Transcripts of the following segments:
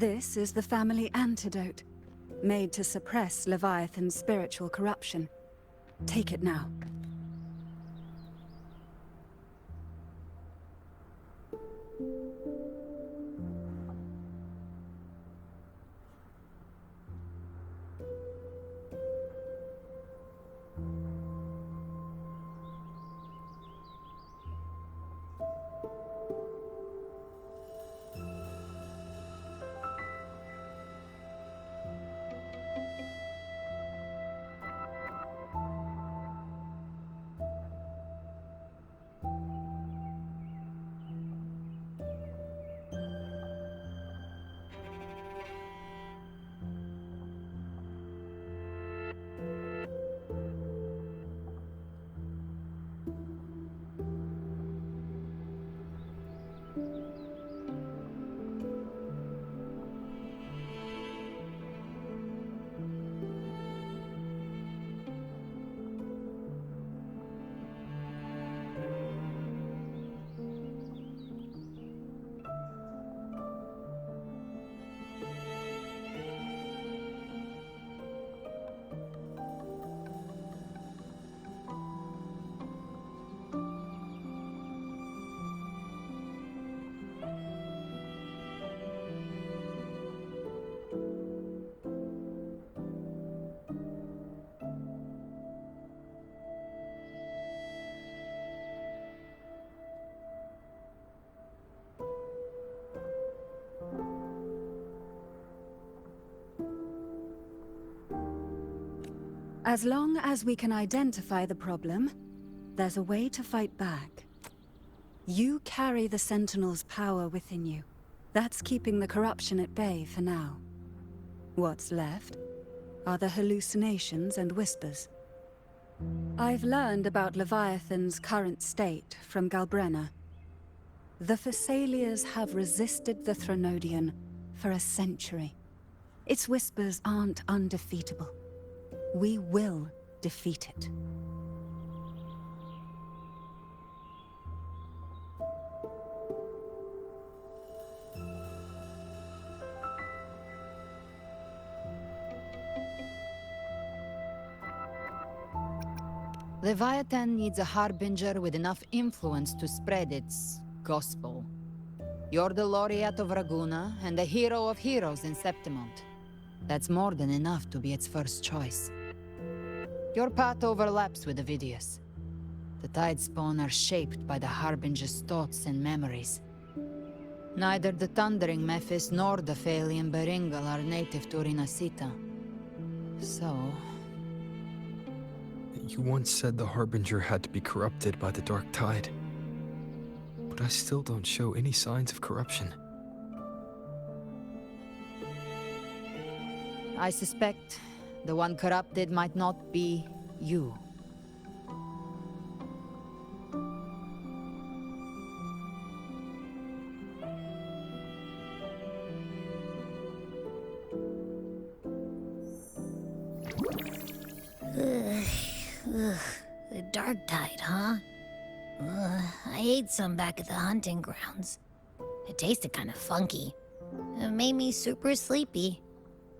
This is the family antidote, made to suppress Leviathan's spiritual corruption. Take it now. As long as we can identify the problem, there's a way to fight back. You carry the Sentinel's power within you. That's keeping the corruption at bay for now. What's left are the hallucinations and whispers. I've learned about Leviathan's current state from Galbrenna. The Thessalians have resisted the Threnodian for a century. Its whispers aren't undefeatable. We will defeat it. Leviathan needs a harbinger with enough influence to spread its gospel. You're the laureate of Raguna and the hero of heroes in Septimont. That's more than enough to be its first choice. Your path overlaps with Ovidius. The Tidespawn are shaped by the Harbinger's thoughts and memories. Neither the Thundering Mephis nor the Phalian Beringal are native to Rinascita. So... You once said the Harbinger had to be corrupted by the Dark Tide. But I still don't show any signs of corruption. I suspect the one corrupted might not be you. The Dark Tide, huh? I ate some back at the hunting grounds. It tasted kind of funky. It made me super sleepy.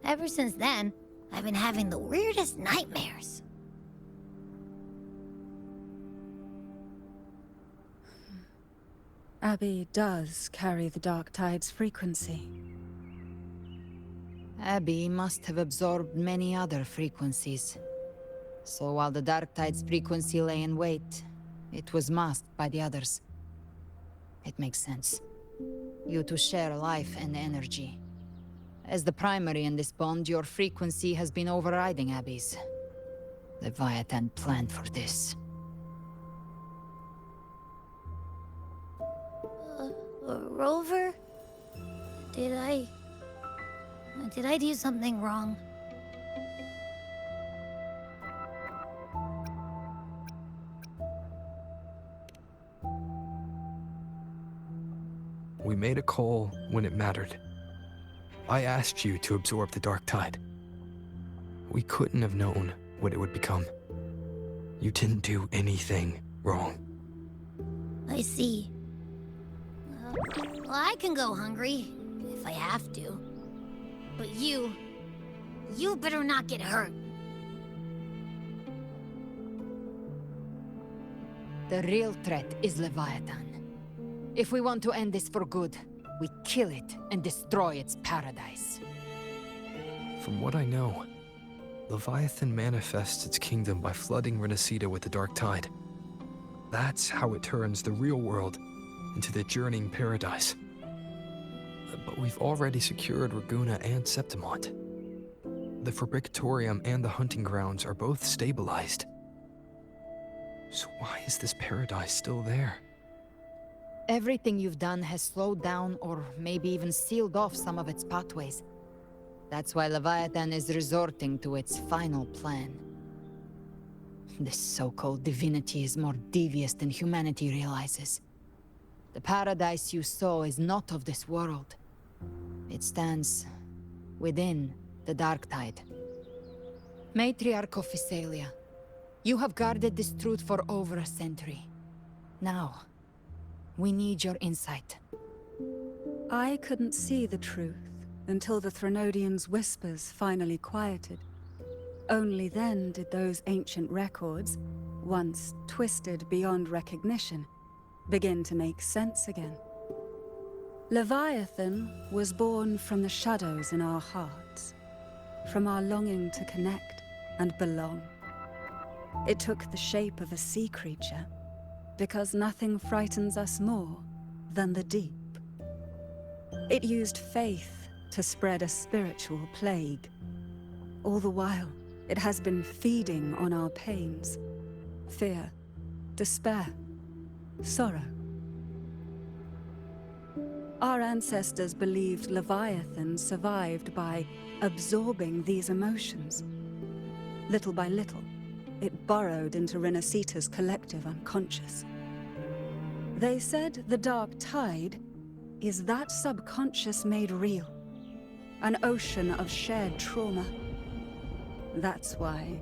Ever since then, I've been having the weirdest nightmares. Abby does carry the Dark Tide's frequency. Abby must have absorbed many other frequencies. So while the Dark Tide's frequency lay in wait, it was masked by the others. It makes sense. You two share life and energy. As the primary in this bond, your frequency has been overriding Abby's. Leviathan planned for this. Rover? Did I do something wrong? We made a call when it mattered. I asked you to absorb the Dark Tide. We couldn't have known what it would become. You didn't do anything wrong. I see. Well, I can go hungry, if I have to. But you better not get hurt. The real threat is Leviathan. If we want to end this for good, we kill it and destroy its paradise. From what I know, Leviathan manifests its kingdom by flooding Rinascita with the dark tide. That's how it turns the real world into the journeying paradise. But we've already secured Raguna and Septimont. The Fabricatorium and the hunting grounds are both stabilized. So why is this paradise still there? Everything you've done has slowed down or maybe even sealed off some of its pathways. That's why Leviathan is resorting to its final plan. This so-called divinity is more devious than humanity realizes. The paradise you saw is not of this world. It stands within the dark tide. Matriarch of Physalia, you have guarded this truth for over a century. Now, we need your insight. I couldn't see the truth until the Threnodians' whispers finally quieted. Only then did those ancient records, once twisted beyond recognition, begin to make sense again. Leviathan was born from the shadows in our hearts, from our longing to connect and belong. It took the shape of a sea creature, because nothing frightens us more than the deep. It used faith to spread a spiritual plague. All the while, it has been feeding on our pains, fear, despair, sorrow. Our ancestors believed Leviathan survived by absorbing these emotions. Little by little, it burrowed into Rinascita's collective unconscious. They said the dark tide is that subconscious made real, an ocean of shared trauma. That's why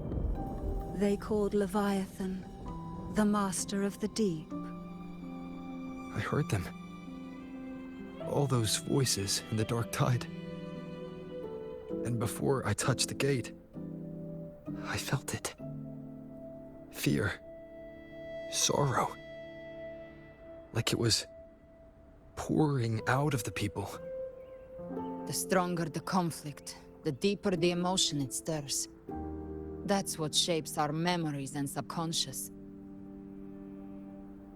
they called Leviathan the Master of the Deep. I heard them. All those voices in the dark tide. And before I touched the gate, I felt it. Fear. Sorrow. Like it was pouring out of the people. The stronger the conflict, the deeper the emotion it stirs. That's what shapes our memories and subconscious.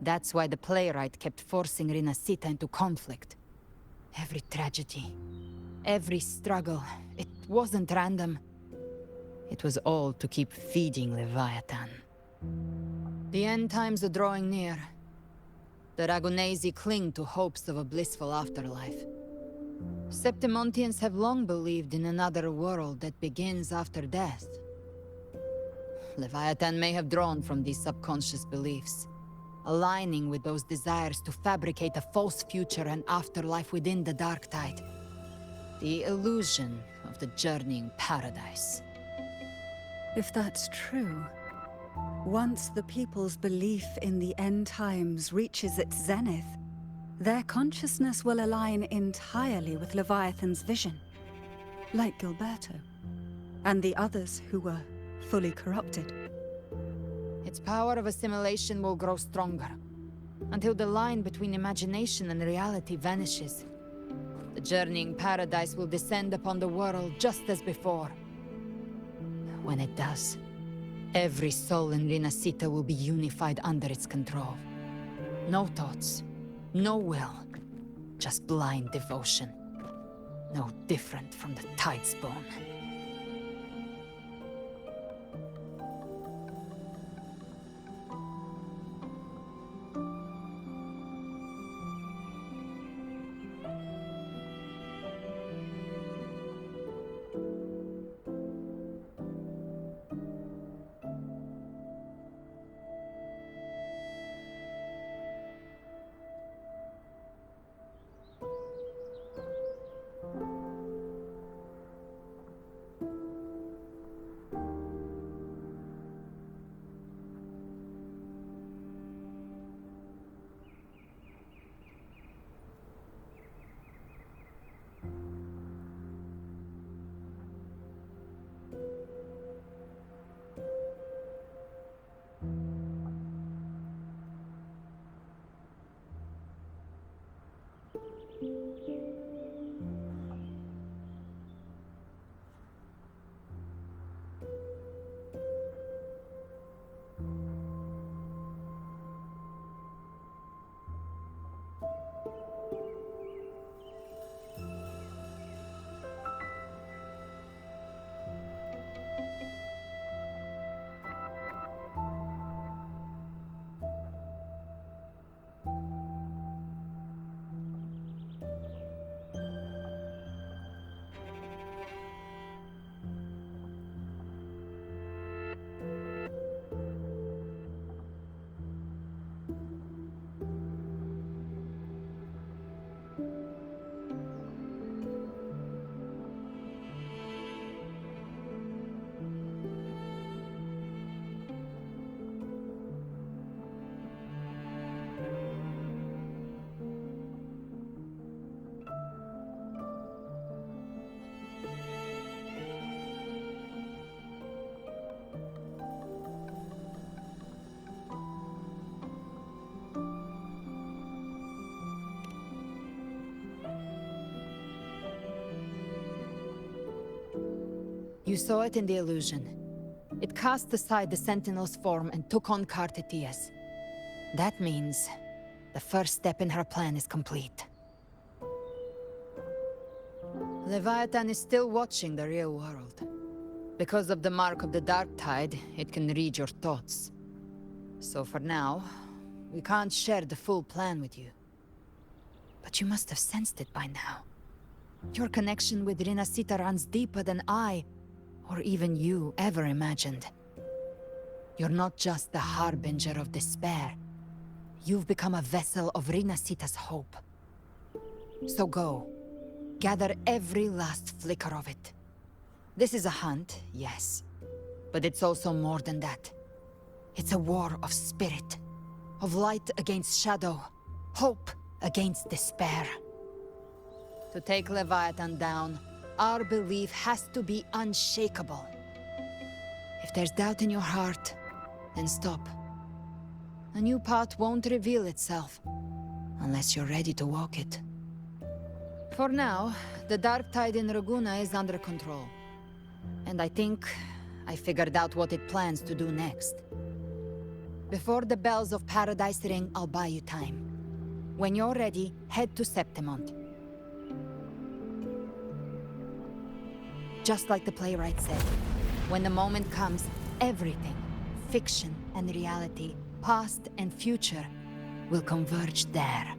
That's why the playwright kept forcing Rinascita into conflict. Every tragedy, every struggle, it wasn't random. It was all to keep feeding Leviathan. The end times are drawing near. The Ragunesi cling to hopes of a blissful afterlife. Septimontians have long believed in another world that begins after death. Leviathan may have drawn from these subconscious beliefs, aligning with those desires to fabricate a false future and afterlife within the dark tide. The illusion of the journeying paradise. If that's true, once the people's belief in the end times reaches its zenith, their consciousness will align entirely with Leviathan's vision, like Gilberto, and the others who were fully corrupted. Its power of assimilation will grow stronger, until the line between imagination and reality vanishes. The journeying paradise will descend upon the world just as before. When it does, every soul in Rinascita will be unified under its control. No thoughts, no will, just blind devotion. No different from the Tidespawn. You saw it in the illusion. It cast aside the Sentinel's form and took on Cartetius. That means the first step in her plan is complete. Leviathan is still watching the real world. Because of the mark of the Dark Tide, it can read your thoughts. So for now, we can't share the full plan with you. But you must have sensed it by now. Your connection with Rinascita runs deeper than I, or even you, ever imagined. You're not just the harbinger of despair. You've become a vessel of Rinascita's hope. So go. Gather every last flicker of it. This is a hunt, yes. But it's also more than that. It's a war of spirit. Of light against shadow. Hope against despair. To take Leviathan down, our belief has to be unshakable. If there's doubt in your heart, then stop. A new path won't reveal itself, unless you're ready to walk it. For now, the Dark Tide in Raguna is under control. And I think I figured out what it plans to do next. Before the bells of Paradise ring, I'll buy you time. When you're ready, head to Septimont. Just like the playwright said, when the moment comes, everything, fiction and reality, past and future, will converge there.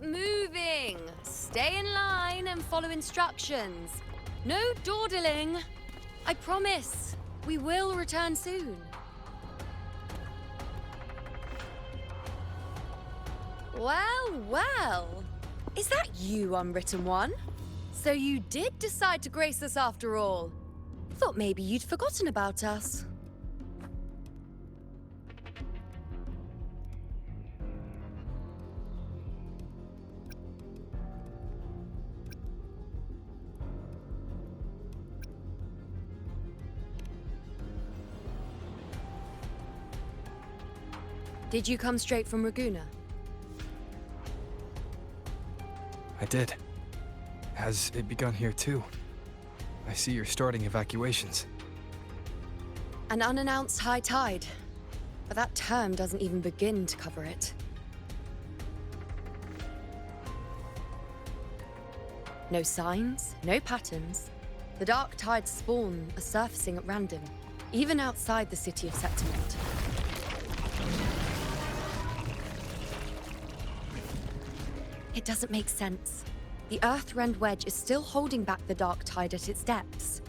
moving. Stay in line and follow instructions. No dawdling. I promise. We will return soon. Well, well. Is that you, Unwritten One? So you did decide to grace us after all. Thought maybe you'd forgotten about us. Did you come straight from Raguna? I did. Has it begun here too? I see you're starting evacuations. An unannounced high tide. But that term doesn't even begin to cover it. No signs, no patterns. The dark tide's spawn are surfacing at random, even outside the city of Septimont. It doesn't make sense. The Earthrend Wedge is still holding back the dark tide at its depths.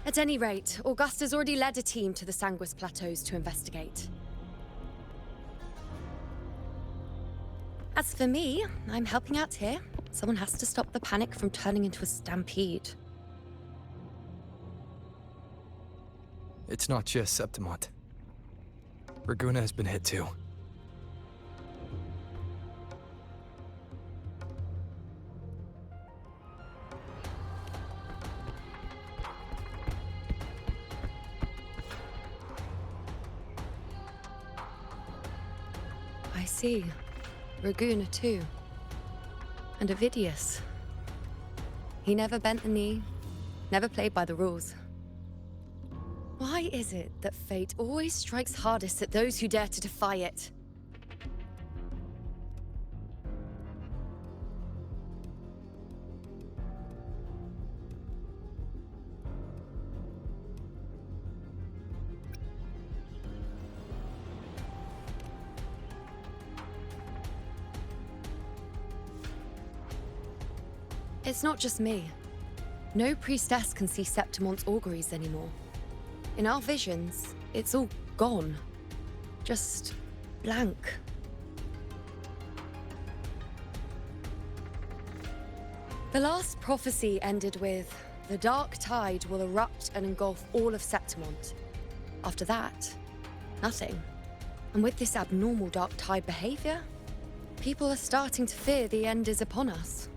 At any rate, Augusta's already led a team to the Sanguis Plateaus to investigate. As for me, I'm helping out here. Someone has to stop the panic from turning into a stampede. It's not just Septimont. Raguna has been hit too. I see. Raguna too. And Ovidius. He never bent the knee, never played by the rules. Why is it that fate always strikes hardest at those who dare to defy it? It's not just me. No priestess can see Septimont's auguries anymore. In our visions, it's all gone. Just blank. The last prophecy ended with, the dark tide will erupt and engulf all of Septimont. After that, nothing. And with this abnormal dark tide behavior, people are starting to fear the end is upon us.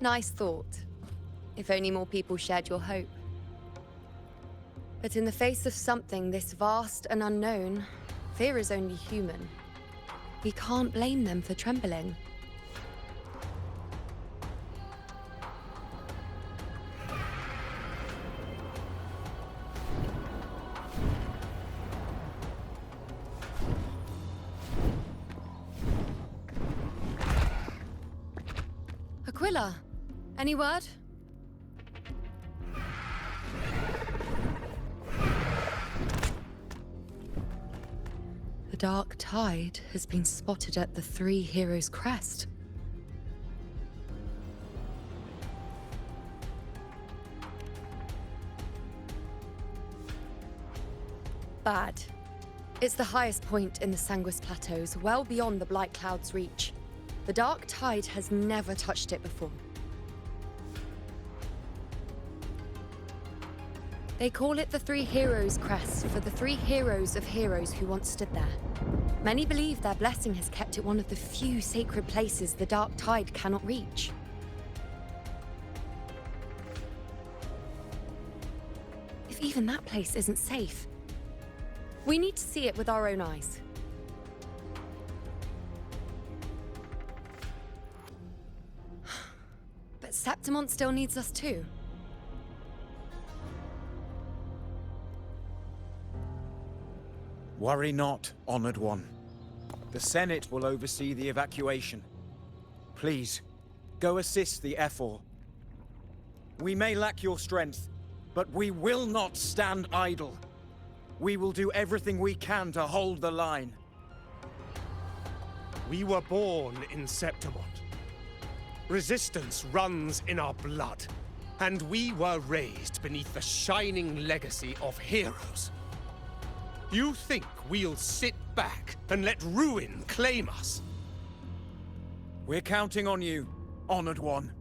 Nice thought. If only more people shared your hope. But in the face of something this vast and unknown, fear is only human. We can't blame them for trembling. Aquila, any word? The dark tide has been spotted at the Three Heroes' Crest. Bad. It's the highest point in the Sanguis Plateaus, well beyond the Blight Cloud's reach. The dark tide has never touched it before. They call it the Three Heroes' Crest for the three heroes of heroes who once stood there. Many believe their blessing has kept it one of the few sacred places the dark tide cannot reach. If even that place isn't safe, we need to see it with our own eyes. But Septimont still needs us too. Worry not, Honored One. The Senate will oversee the evacuation. Please, go assist the Ephor. We may lack your strength, but we will not stand idle. We will do everything we can to hold the line. We were born in Septimont. Resistance runs in our blood, and we were raised beneath the shining legacy of heroes. You think we'll sit back and let ruin claim us? We're counting on you, Honored One.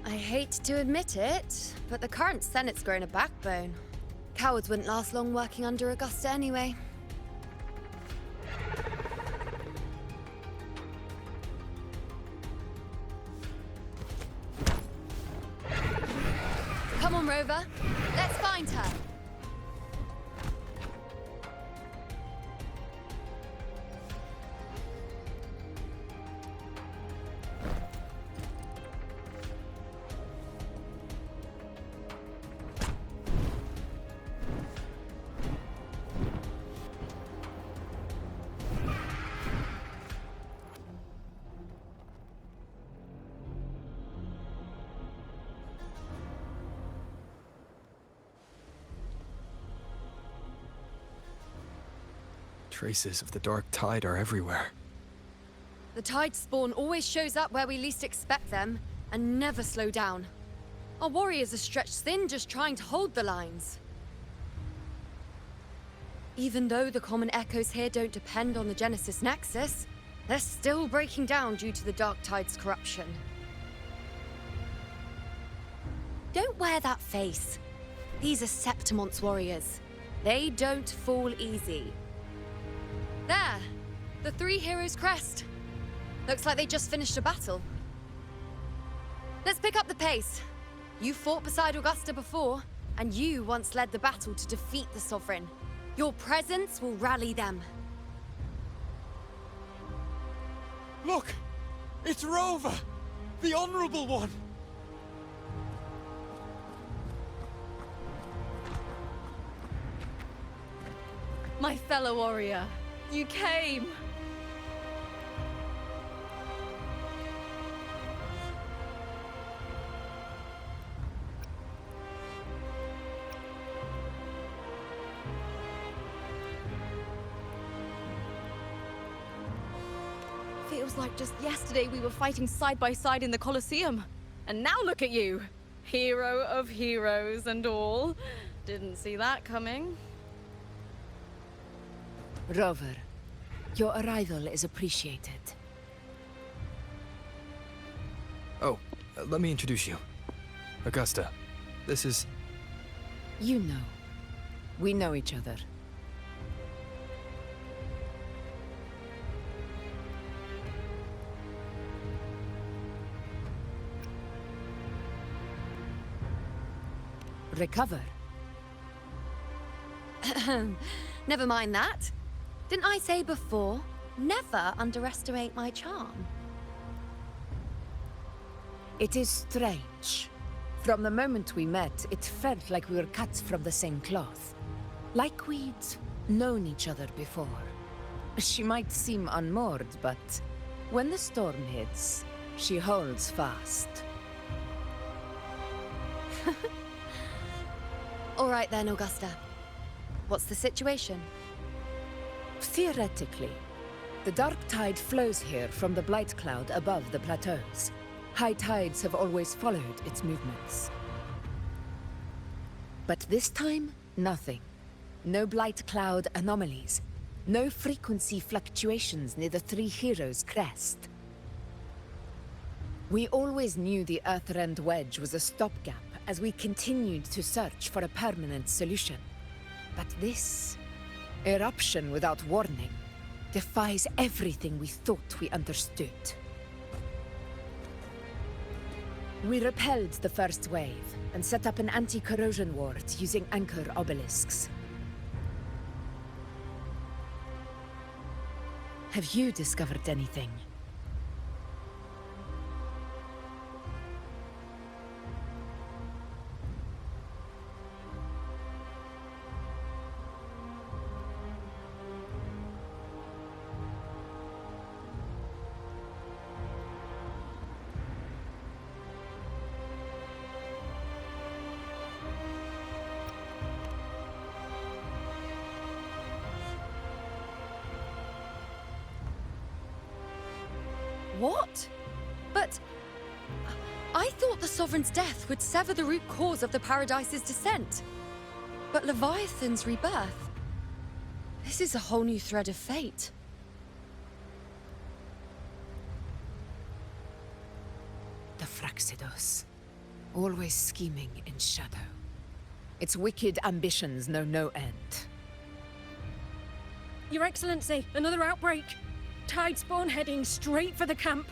I hate to admit it, but the current Senate's grown a backbone. Cowards wouldn't last long working under Augusta anyway. Come on, Rover. Let's find her. Traces of the dark tide are everywhere. The tide spawn always shows up where we least expect them, and never slow down. Our warriors are stretched thin just trying to hold the lines. Even though the common echoes here don't depend on the Genesis Nexus, they're still breaking down due to the dark tide's corruption. Don't wear that face. These are Septimont's warriors. They don't fall easy. There! The three heroes' crest. Looks like they just finished a battle. Let's pick up the pace. You fought beside Augusta before, and you once led the battle to defeat the Sovereign. Your presence will rally them. Look! It's Rover! The Honorable One! My fellow warrior, you came! Feels like just yesterday we were fighting side by side in the Colosseum. And now look at you! Hero of heroes and all. Didn't see that coming. Rover, your arrival is appreciated. Oh, let me introduce you. Augusta, this is... You know. We know each other. Recover. Never mind that. Didn't I say before, never underestimate my charm? It is strange. From the moment we met, it felt like we were cut from the same cloth. Like we'd known each other before. She might seem unmoored, but when the storm hits, she holds fast. All right then, Augusta. What's the situation? Theoretically, the dark tide flows here from the blight cloud above the plateaus. High tides have always followed its movements. But this time, nothing. No blight cloud anomalies. No frequency fluctuations near the Three Heroes' crest. We always knew the Earthrend Wedge was a stopgap as we continued to search for a permanent solution. But this eruption without warning defies everything we thought we understood. We repelled the first wave and set up an anti-corrosion ward using anchor obelisks. Have you discovered anything? What? But I thought the Sovereign's death would sever the root cause of the Paradise's descent. But Leviathan's rebirth? This is a whole new thread of fate. The Fraxidos. Always scheming in shadow. Its wicked ambitions know no end. Your Excellency, another outbreak! Tide spawn heading straight for the camp.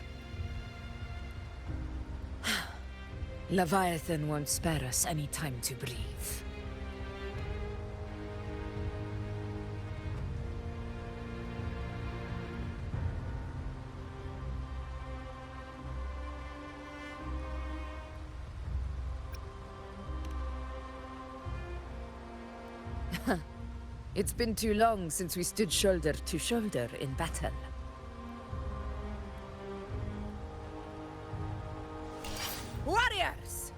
Leviathan won't spare us any time to breathe. It's been too long since we stood shoulder to shoulder in battle. Warriors!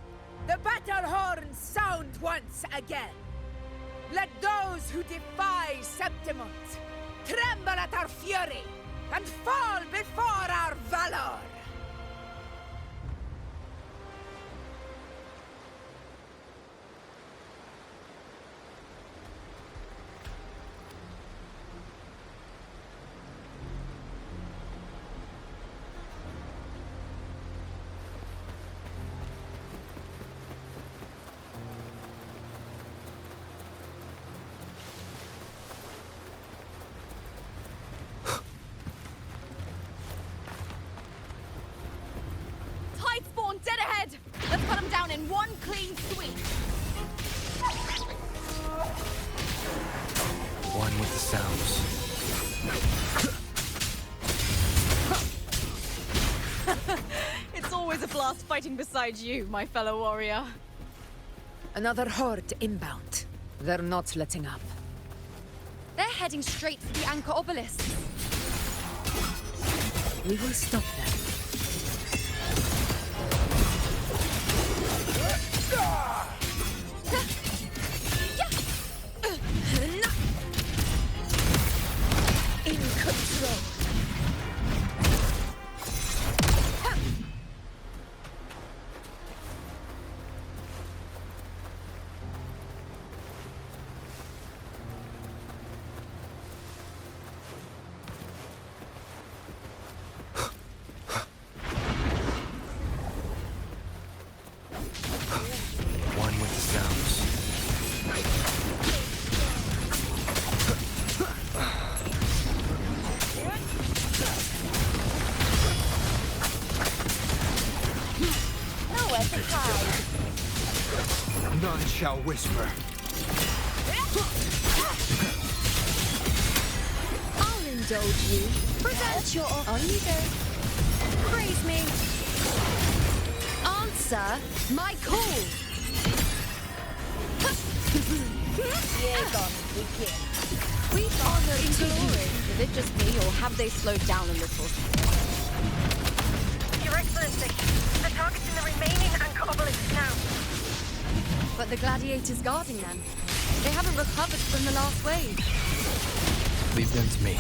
The battle horns sound once again! Let those who defy Septimont tremble at our fury and fall before our valor! Dead ahead! Let's cut them down in one clean sweep! One with the sounds. It's always a blast fighting beside you, my fellow warrior. Another horde inbound. They're not letting up. They're heading straight for the anchor obelisk. We will stop them. In control. One with the sounds. Nowhere to hide. None shall whisper. I'll indulge you. Present your on you go. Praise me. Answer my call. We've honored in glory. Is it just me, or have they slowed down a little? Your Excellency, the target's in the remaining anchor obelisk now. But the gladiators guarding them, they haven't recovered from the last wave. Leave them to me.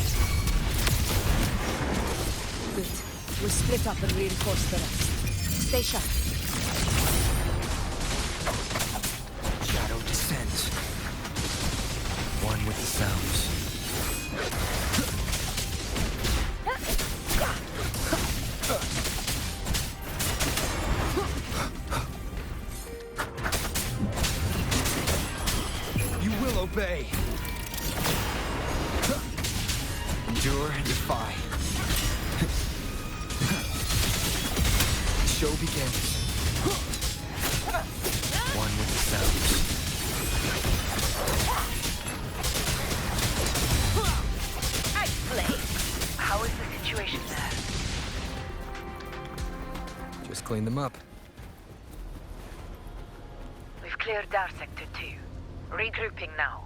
Good. We'll split up and reinforce the rest. Stay sharp. Shadow descends. One with the sounds. You will obey. Endure and defy. The show begins. clean them up. We've cleared our sector too. Regrouping now.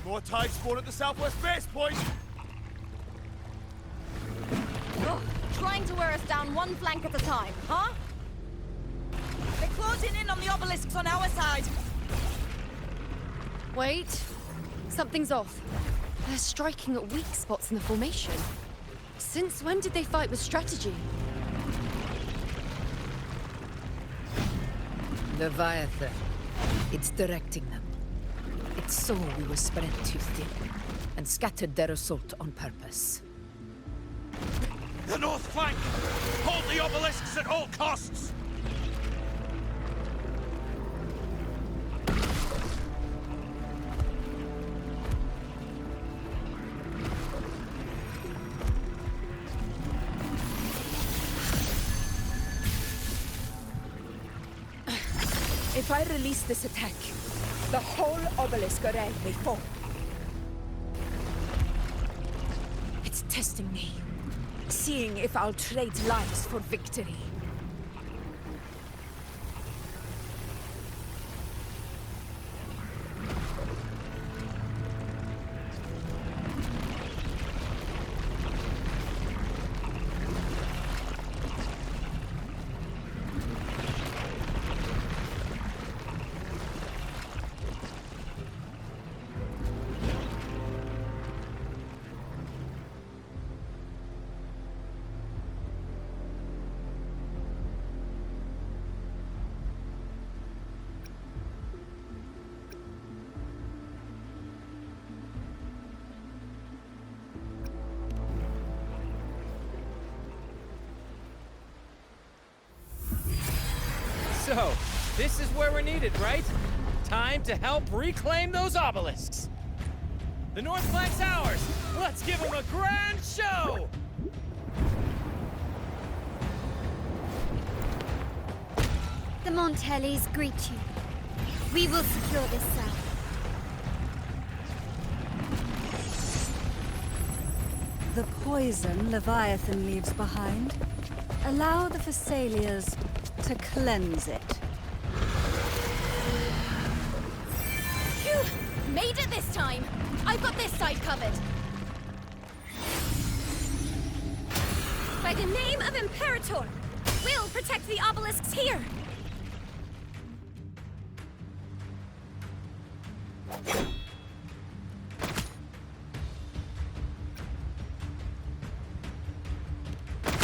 More tide spawn at the southwest base point! Ugh, trying to wear us down one flank at a time, huh? They're closing in on the obelisks on our side. Wait. Something's off. They're striking at weak spots in the formation. Since when did they fight with strategy? Leviathan. It's directing them. It saw we were spread too thin, and scattered their assault on purpose. The north flank! Hold the obelisks at all costs! If I release this attack, the whole obelisk array may fall. It's testing me, seeing if I'll trade lives for victory. So, this is where we're needed, right? Time to help reclaim those obelisks. The north flank's ours. Let's give them a grand show! The Montellis greet you. We will secure this south. The poison Leviathan leaves behind, allow the Thessalians to cleanse it. Phew! Made it this time! I've got this side covered. By the name of Imperator, we'll protect the obelisks here!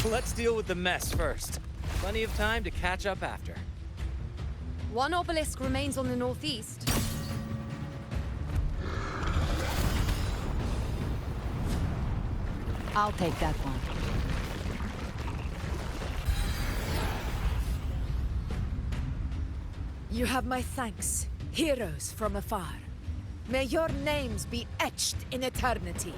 Let's deal with the mess first. Plenty of time to catch up after. One obelisk remains on the northeast. I'll take that one. You have my thanks, heroes from afar. May your names be etched in eternity.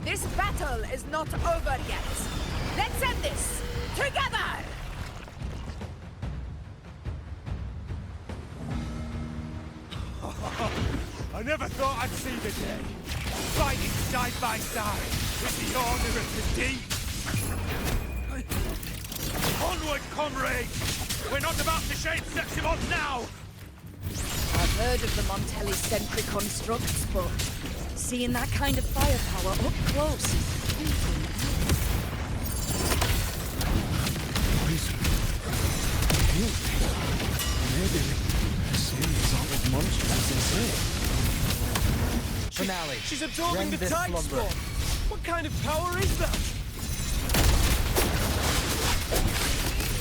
This battle is not over yet. Let's end this together! I never thought I'd see the day. Fighting side by side with the Order of the Deep. Onward, comrades! We're not about to shade Septimon now! I've heard of the Montelli-centric constructs, but seeing that kind of firepower up close is something else. Poison. Maybe Sirius aren't as monstrous as they say. Finale. She's absorbing Rend the this tide slumber. spawn! What kind of power is that?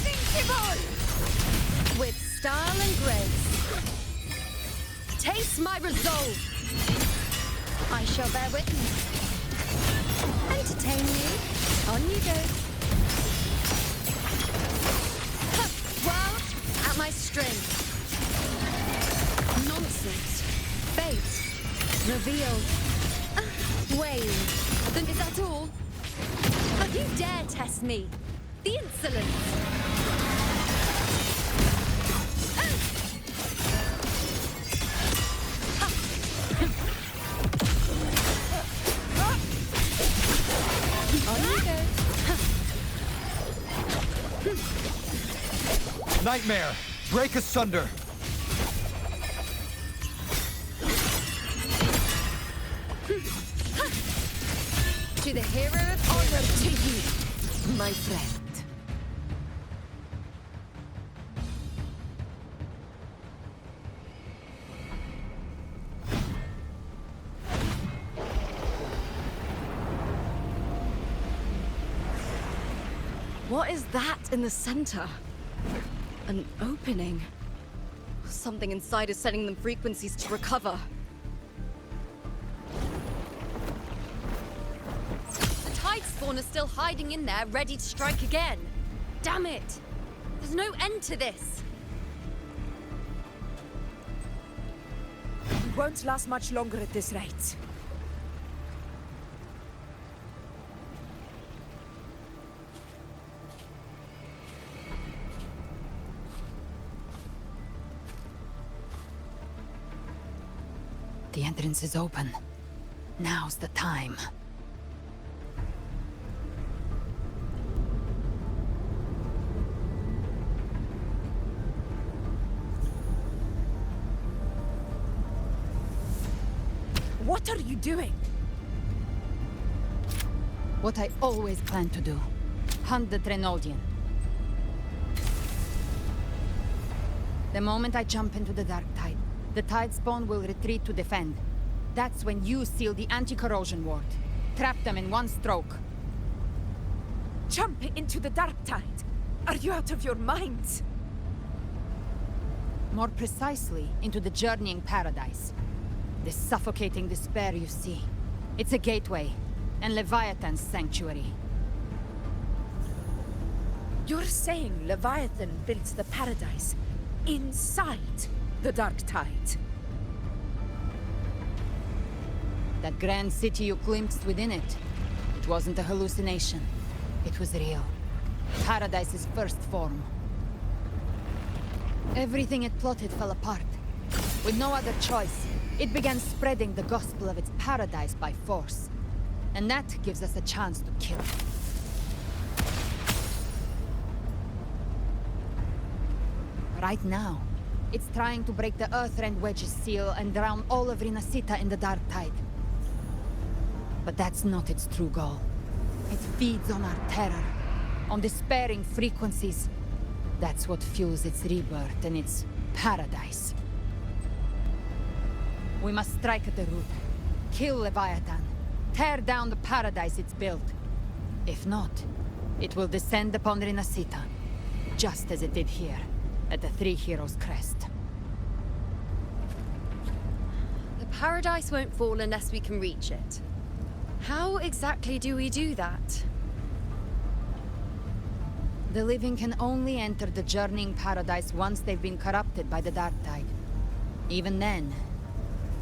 Invincible! With style and grace. Taste my resolve! I shall bear witness. Entertain me. On you go. Well, at my string. Nonsense. Fate. Reveal. Wane. Then is that all? How you dare test me? The insolence! Nightmare! Break asunder! To the hero of Honor to you, my friend. What is that in the center? An opening. Something inside is sending them frequencies to recover. the tide spawn is still hiding in there, ready to strike again. Damn it! There's no end to this. We won't last much longer at this rate. The entrance is open. Now's the time. What are you doing? What I always planned to do. Hunt the Trenoldian. The moment I jump into the dark tide, the tide spawn will retreat to defend. That's when you seal the anti-corrosion ward. Trap them in one stroke. Jump into the dark tide. Are you out of your mind? More precisely, into the journeying paradise. The suffocating despair you see. It's a gateway, and Leviathan's sanctuary. You're saying Leviathan built the paradise inside the dark tide? That grand city you glimpsed within it, it wasn't a hallucination. It was real. Paradise's first form. Everything it plotted fell apart. With no other choice, it began spreading the gospel of its paradise by force. And that gives us a chance to kill it. Right now, it's trying to break the Earthrend Wedge's seal and drown all of Rinascita in the dark tide. But that's not its true goal. It feeds on our terror, on despairing frequencies. That's what fuels its rebirth and its paradise. We must strike at the root, kill Leviathan, tear down the paradise it's built. If not, it will descend upon Rinascita, just as it did here, at the Three Heroes' Crest. The paradise won't fall unless we can reach it. How exactly do we do that? The living can only enter the journeying paradise once they've been corrupted by the dark tide. Even then,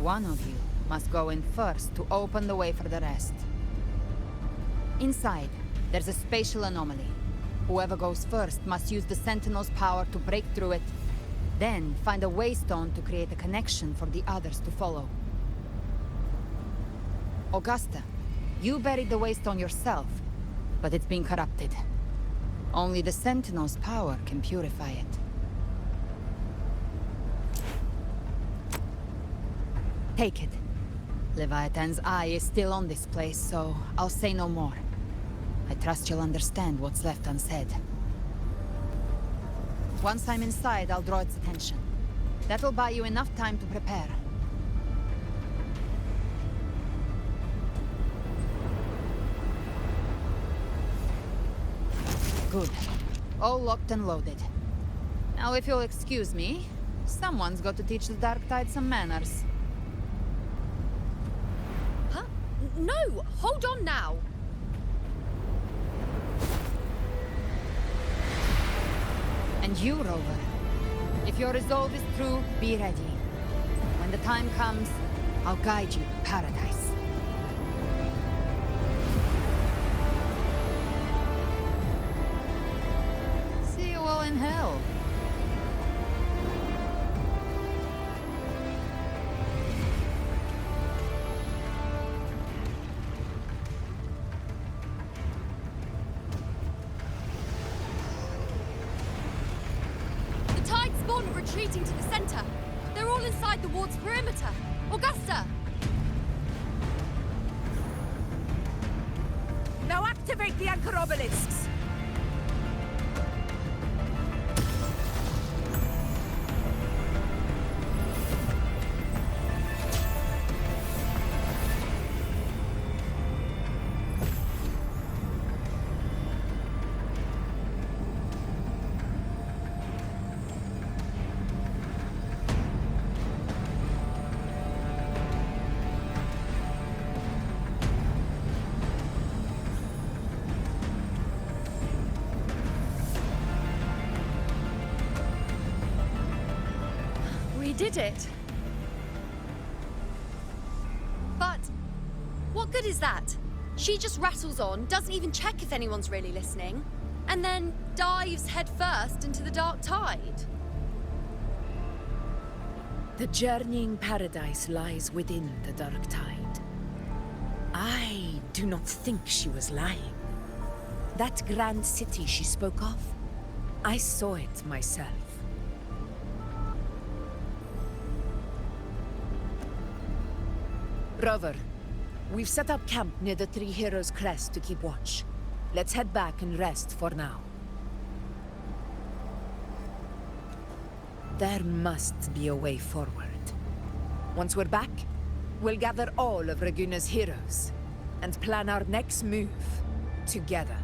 one of you must go in first to open the way for the rest. Inside, there's a spatial anomaly. Whoever goes first must use the Sentinel's power to break through it, then find a waystone to create a connection for the others to follow. Augusta, you buried the waystone yourself, but it's been corrupted. Only the Sentinel's power can purify it. Take it. Leviathan's eye is still on this place, so I'll say no more. I trust you'll understand what's left unsaid. Once I'm inside, I'll draw its attention. That'll buy you enough time to prepare. Good. All locked and loaded. Now, if you'll excuse me, someone's got to teach the Dark Tide some manners. Huh? No! Hold on now! And you, Rover. If your resolve is true, be ready. When the time comes, I'll guide you to paradise. See you all in hell. The tide spawn are retreating to the center. They're all inside the ward's perimeter. Augusta! Now activate the anchor obelisks! We did it. But what good is that? She just rattles on, doesn't even check if anyone's really listening, and then dives headfirst into the dark tide. The journeying paradise lies within the dark tide. I do not think she was lying. That grand city she spoke of, I saw it myself. Rover, we've set up camp near the Three Heroes Crest to keep watch. Let's head back and rest for now. There must be a way forward. Once we're back, we'll gather all of Raguna's heroes and plan our next move together.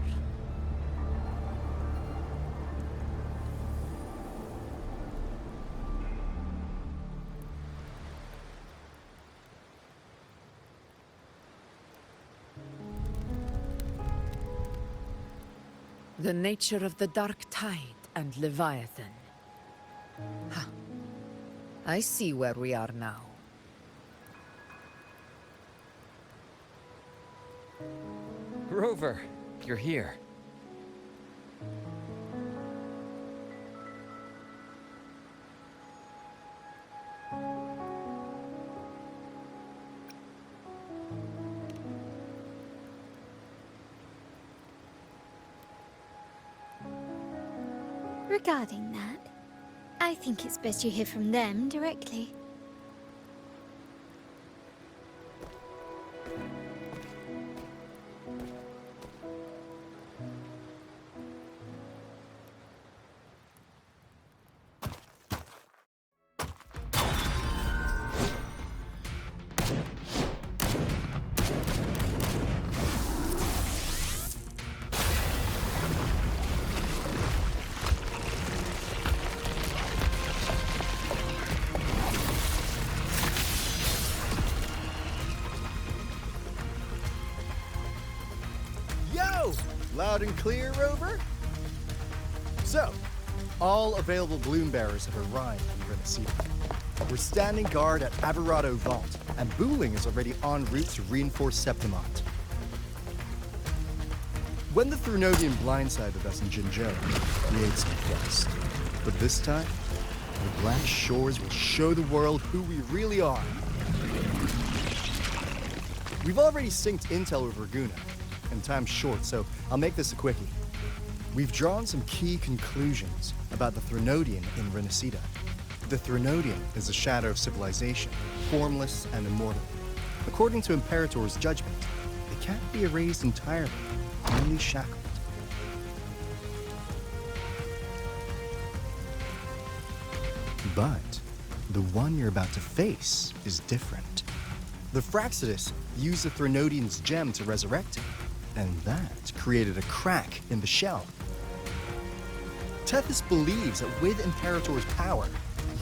The nature of the dark tide and Leviathan. Ha. I see where we are now. Rover, you're here. Regarding that, I think it's best you hear from them directly. Loud and clear, Rover? So, all available bloom bearers have arrived in Rinascita. We're standing guard at Aberrado Vault, and Booling is already en route to reinforce Septimont. When the Thrunodian blindsided us in Jinjo, we ate some dust. But this time, the Black Shores will show the world who we really are. We've already synced intel with Raguna, and time's short, so I'll make this a quickie. We've drawn some key conclusions about the Thrunodian in Rinascita. The Thrunodian is a shadow of civilization, formless and immortal. According to Imperator's judgment, they can't be erased entirely, only shackled. But the one you're about to face is different. The Fraxidus used the Thrunodian's gem to resurrect him, and that created a crack in the shell. Tethys believes that with Imperator's power,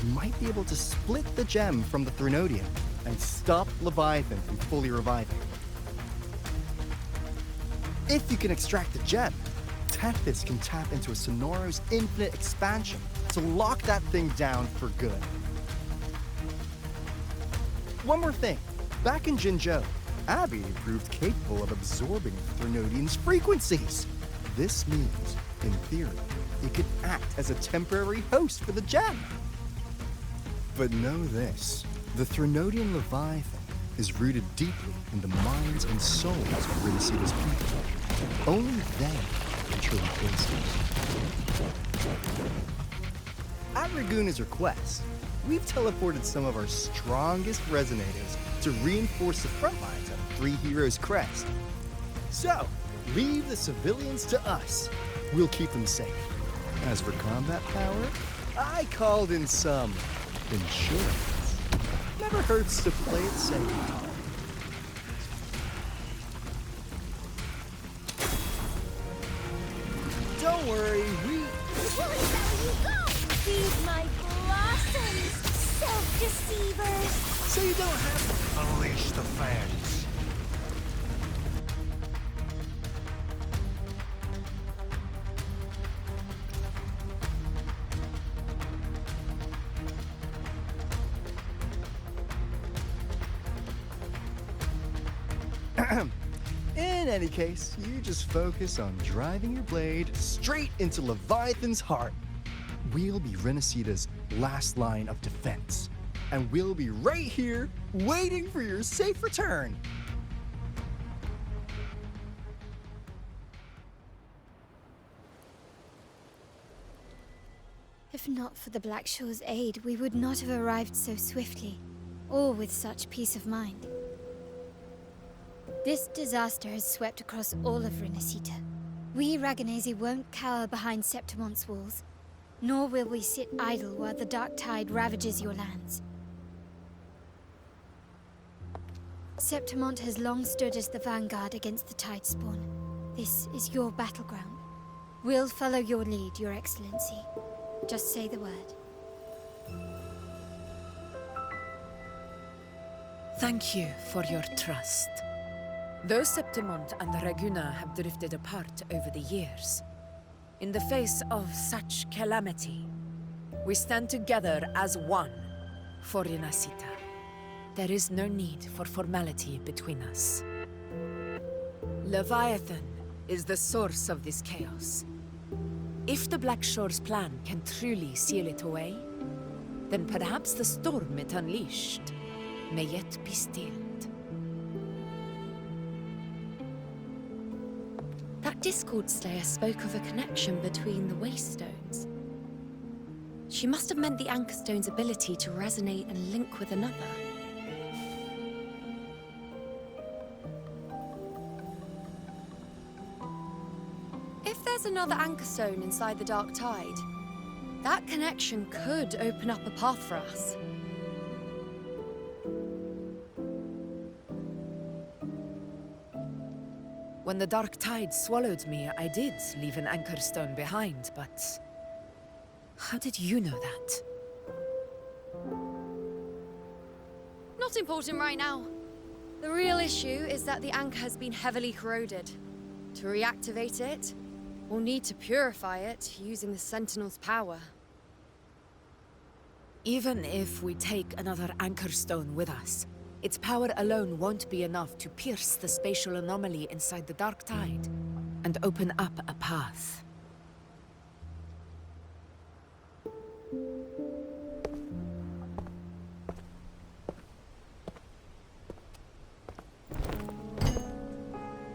you might be able to split the gem from the Thrunodian and stop Leviathan from fully reviving. If you can extract the gem, Tethys can tap into a Sonoro's infinite expansion to lock that thing down for good. One more thing. Back in Jinzhou, Abby proved capable of absorbing Threnodian's frequencies. This means, in theory, it could act as a temporary host for the gem. But know this, the Threnodian Leviathan is rooted deeply in the minds and souls of Rinascita's people. Only they can truly face it. At Raguna's request, we've teleported some of our strongest resonators to reinforce the front lines of Three Heroes Crest. So, leave the civilians to us. We'll keep them safe. As for combat power, I called in some insurance. Never hurts to play it safe. Don't worry, we... Woolly belly, you go! Feed my blossoms, self-deceivers! So you don't have to... Unleash the fans. In any case, you just focus on driving your blade straight into Leviathan's heart. We'll be Rinascita's last line of defense, and we'll be right here waiting for your safe return. If not for the Black Shore's aid, we would not have arrived so swiftly, or with such peace of mind. This disaster has swept across all of Rinascita. We Raganesi won't cower behind Septimonte's walls, nor will we sit idle while the dark tide ravages your lands. Septimonte has long stood as the vanguard against the tide spawn. This is your battleground. We'll follow your lead, Your Excellency. Just say the word. Thank you for your trust. Though Septimonte and Raguna have drifted apart over the years, in the face of such calamity, we stand together as one for Rinascita. There is no need for formality between us. Leviathan is the source of this chaos. If the Black Shore's plan can truly seal it away, then perhaps the storm it unleashed may yet be stilled. That Discord Slayer spoke of a connection between the Waystones. She must have meant the Anchor Stone's ability to resonate and link with another. If there's another Anchor Stone inside the Dark Tide, that connection could open up a path for us. When the dark tide swallowed me, I did leave an anchor stone behind, but... how did you know that? Not important right now. The real issue is that the anchor has been heavily corroded. To reactivate it, we'll need to purify it using the Sentinel's power. Even if we take another anchor stone with us, its power alone won't be enough to pierce the spatial anomaly inside the dark tide and open up a path.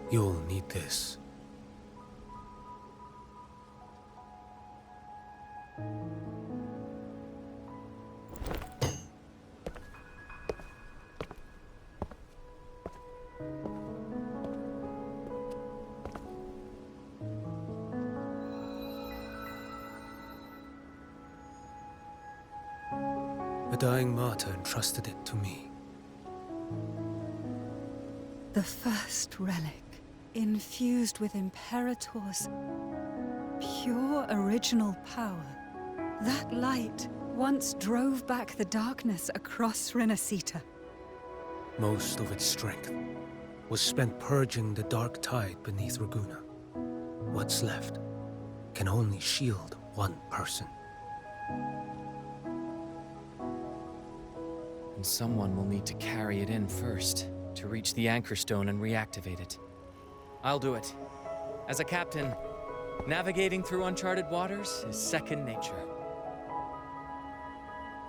You'll need this. A dying martyr entrusted it to me. The first relic, infused with Imperator's pure original power. That light once drove back the darkness across Rinascita. Most of its strength was spent purging the dark tide beneath Raguna. What's left can only shield one person. And someone will need to carry it in first, to reach the anchor stone and reactivate it. I'll do it. As a captain, navigating through uncharted waters is second nature.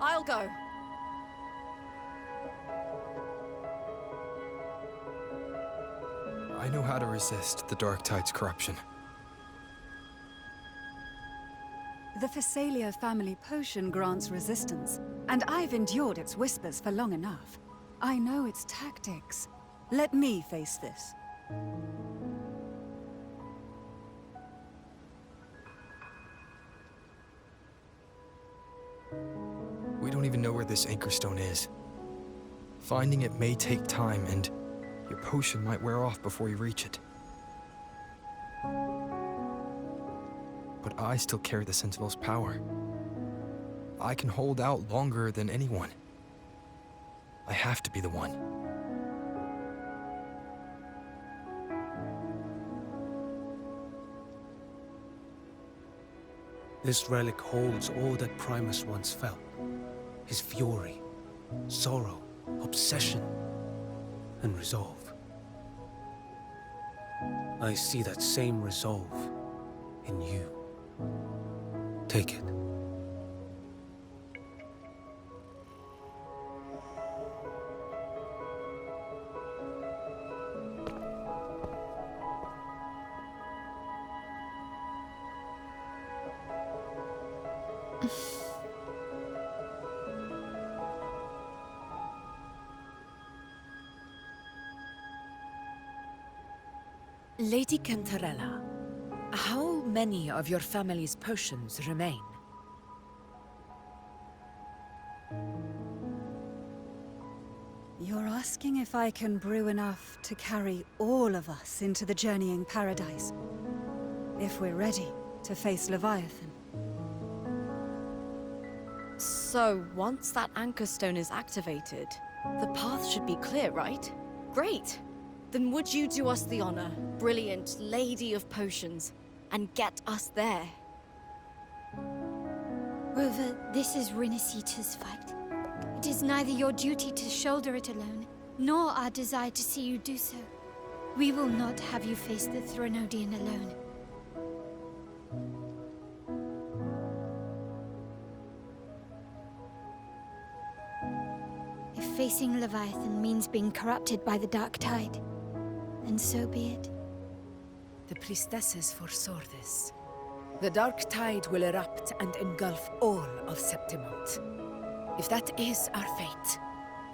I'll go. I know how to resist the Dark Tide's corruption. The Physalia family potion grants resistance, and I've endured its whispers for long enough. I know its tactics. Let me face this. We don't even know where this anchor stone is. Finding it may take time, and your potion might wear off before you reach it. But I still carry the Sentinel's power. I can hold out longer than anyone. I have to be the one. This relic holds all that Primus once felt. His fury, sorrow, obsession, and resolve. I see that same resolve in you. Take it. Lady Cantarella, how many of your family's potions remain? You're asking if I can brew enough to carry all of us into the journeying paradise. If we're ready to face Leviathan. So, once that anchor stone is activated, the path should be clear, right? Great! Then would you do us the honor, brilliant Lady of Potions, and get us there? Rover, this is Rinascita's fight. It is neither your duty to shoulder it alone, nor our desire to see you do so. We will not have you face the Threnodian alone. If facing Leviathan means being corrupted by the Dark Tide, then so be it. The priestesses foresaw this. The Dark Tide will erupt and engulf all of Septimont. If that is our fate,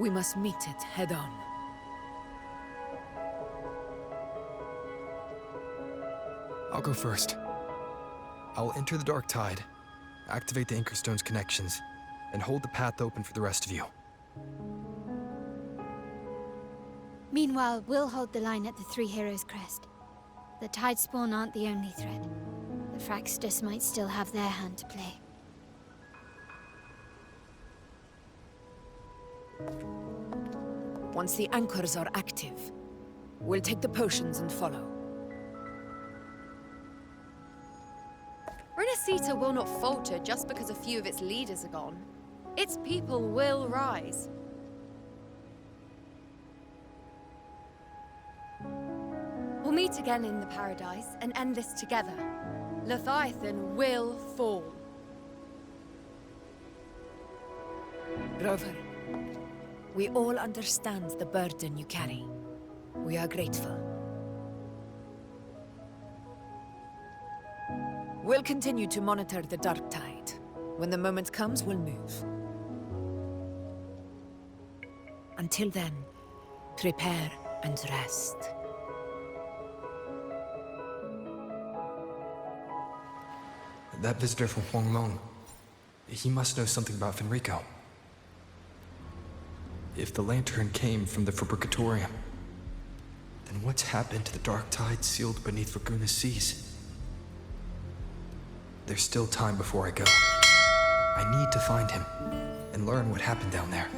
we must meet it head-on. I'll go first. I'll enter the Dark Tide, activate the Anchor Stone's connections, and hold the path open for the rest of you. Meanwhile, we'll hold the line at the Three Heroes Crest. The Tidespawn aren't the only threat. The Fraxtus might still have their hand to play. Once the anchors are active, we'll take the potions and follow. Rinascita will not falter just because a few of its leaders are gone. Its people will rise. We'll meet again in the paradise and end this together. Leviathan will fall. Rover, we all understand the burden you carry. We are grateful. We'll continue to monitor the Dark Tide. When the moment comes, we'll move. Until then, prepare and rest. That visitor from Huanglong, he must know something about Fenrico. If the lantern came from the Fabricatorium, then what's happened to the Dark Tide sealed beneath Raguna's seas? There's still time before I go. I need to find him and learn what happened down there.